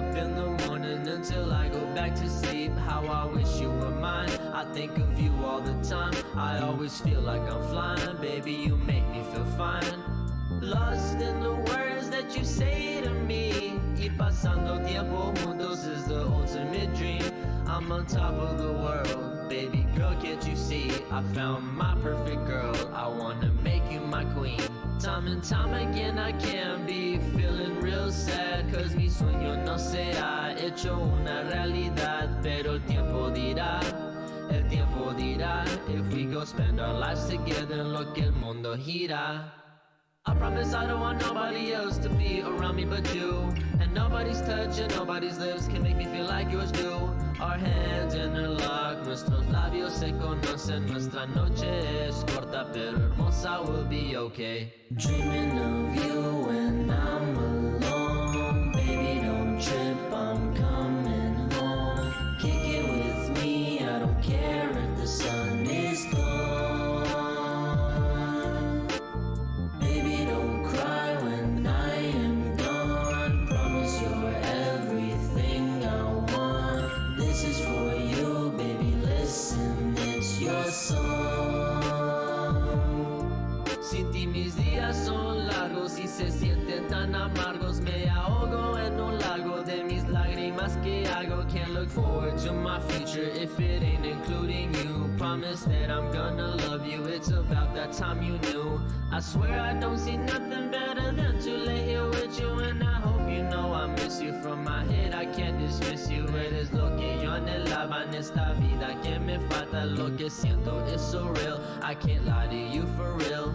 up in the morning until I go back to sleep. How I wish you were mine, I think of you all the time. I always feel like I'm flying, baby, you make me feel fine. Lost in the words that you say to me, y pasando tiempo juntos is the ultimate dream. I'm on top of the world, baby girl, can't you see? I found my perfect girl, I wanna make you my queen. Time and time again I can be feeling real sad, cause mi sueño no se ha hecho una realidad. Pero el tiempo dirá if we go spend our lives together en lo que el mundo gira. I promise I don't want nobody else to be around me but you. And nobody's touch and nobody's lips can make me feel like yours do. Our hands interlock, nuestros labios se conocen. Nuestra noche es corta pero hermosa, we'll be okay. Dreaming of you when I'm alone. Baby, don't trip, I'm coming home. Kick it with me, I don't care if the sun is gone. Sin ti mis días son largos y se sienten tan amargos. Me ahogo en un lago de mis lágrimas que hago. Can't look forward to my future if it ain't including you. Promise that I'm gonna love you, it's about that time you knew. I swear I don't see nothing better than to lay here with you. And I hope you know I miss you. From my head I can't dismiss you. Eres lo que yo anhelaba en esta vida que me falta. Lo que siento is so real, I can't lie to you for real.